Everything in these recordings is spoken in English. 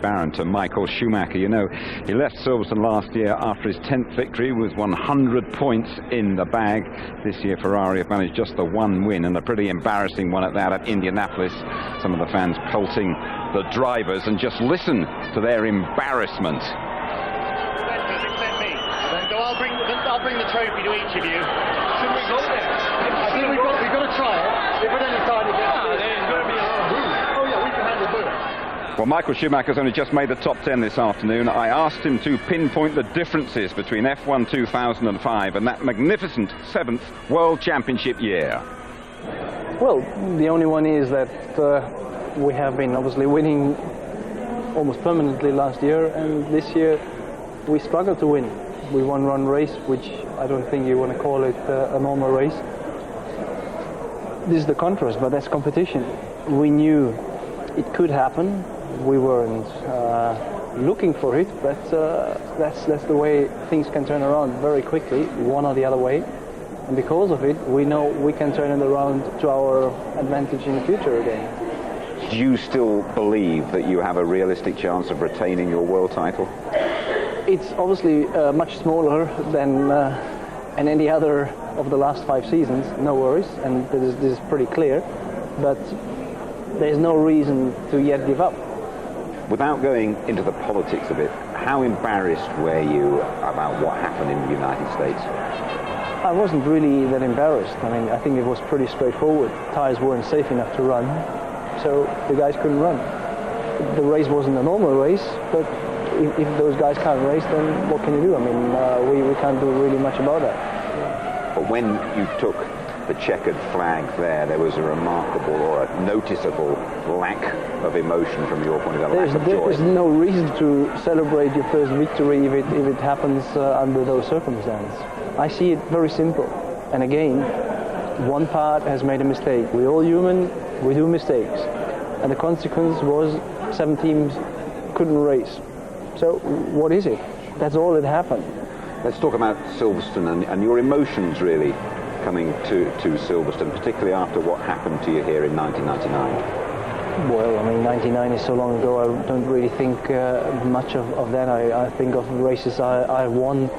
Baron to Michael Schumacher. You know, he left Silverstone last year after his 10th victory with 100 points in the bag. This year Ferrari have managed just the one win, and a pretty embarrassing one at that at Indianapolis. Some of the fans pelting the drivers, and just listen to their embarrassment. I'll bring the trophy to each of you. Shouldn't we go there? I think we've got to try it. If we don't decide again, there's going to be a lot of room. Oh yeah, we can handle both. Well, Michael Schumacher's only just made the top 10 this afternoon. I asked him to pinpoint the differences between F1 2005 and that magnificent 7th World Championship year. Well, the only one is that we have been obviously winning almost permanently last year, and this year we struggled to win. We won one race, which I don't think you want to call it a normal race. This is the contrast, but that's competition. We knew it could happen. We weren't looking for it, but that's the way things can turn around very quickly, one or the other way. And because of it, we know we can turn it around to our advantage in the future again. Do you still believe that you have a realistic chance of retaining your world title? It's obviously much smaller than any other of the last 5 seasons, no worries, and this is pretty clear, but there's no reason to yet give up. Without going into the politics of it, how embarrassed were you about what happened in the United States? I wasn't really that embarrassed. I mean, I think it was pretty straightforward. Tires weren't safe enough to run, so the guys couldn't run. The race wasn't a normal race, but if those guys can't race, then what can you do? I mean, we can't do really much about that. But when you took the checkered flag there was a remarkable or a noticeable lack of emotion from your point of view, lack of joy. There's no reason to celebrate your first victory if it happens under those circumstances. I see it very simple. And again, one part has made a mistake. We're all human, we do mistakes. And the consequence was 7 teams couldn't race. So what is it? That's all that happened. Let's talk about Silverstone and your emotions really coming to Silverstone, particularly after what happened to you here in 1999. Well, I mean, 99 is so long ago, I don't really think much of that. I think of races I won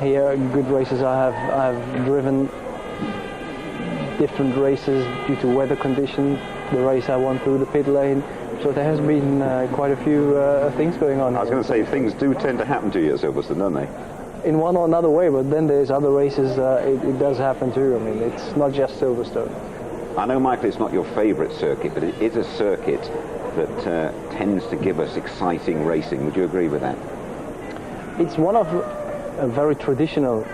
here, good races I have driven, different races due to weather conditions, the race I won through the pit lane. So there has been quite a few things going on. I was going to say, things do tend to happen to you at Silverstone, don't they? In one or another way, but then there's other races it does happen too. I mean, it's not just Silverstone. I know, Michael, it's not your favourite circuit, but it is a circuit that tends to give us exciting racing. Would you agree with that? It's one of a very traditional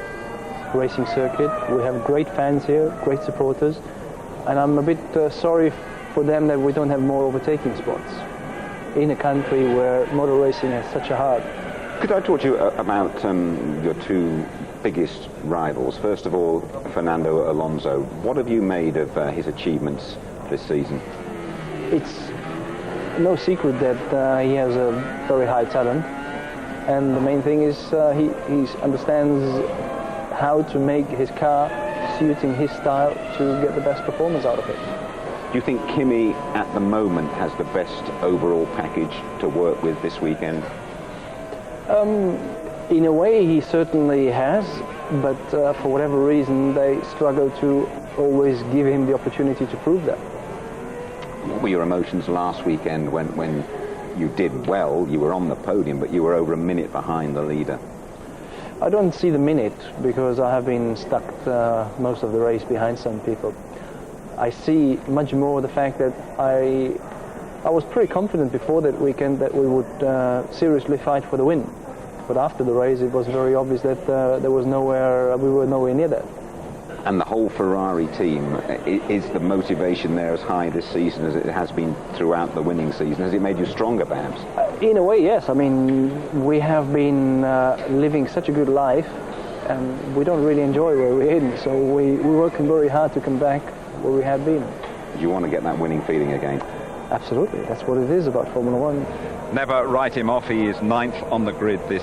racing circuit. We have great fans here, great supporters, and I'm a bit sorry for them that we don't have more overtaking spots in a country where motor racing has such a heart. Could I talk to you about your 2 biggest rivals? First of all, Fernando Alonso. What have you made of his achievements this season? It's no secret that he has a very high talent, and the main thing is he understands how to make his car suiting his style to get the best performance out of it. Do you think Kimi at the moment has the best overall package to work with this weekend? In a way he certainly has, but for whatever reason they struggle to always give him the opportunity to prove that. What were your emotions last weekend when you did well, you were on the podium, but you were over a minute behind the leader? I don't see the minute because I have been stuck most of the race behind some people. I see much more the fact that I was pretty confident before that weekend that we would seriously fight for the win. But after the race, it was very obvious that we were nowhere near that. And the whole Ferrari team, is the motivation there as high this season as it has been throughout the winning season? Has it made you stronger, perhaps? In a way, yes. I mean, we have been living such a good life, and we don't really enjoy where we're in. So we're working very hard to come back where we have been. Do you want to get that winning feeling again? Absolutely. That's what it is about Formula One. Never write him off. He is 9th on the grid this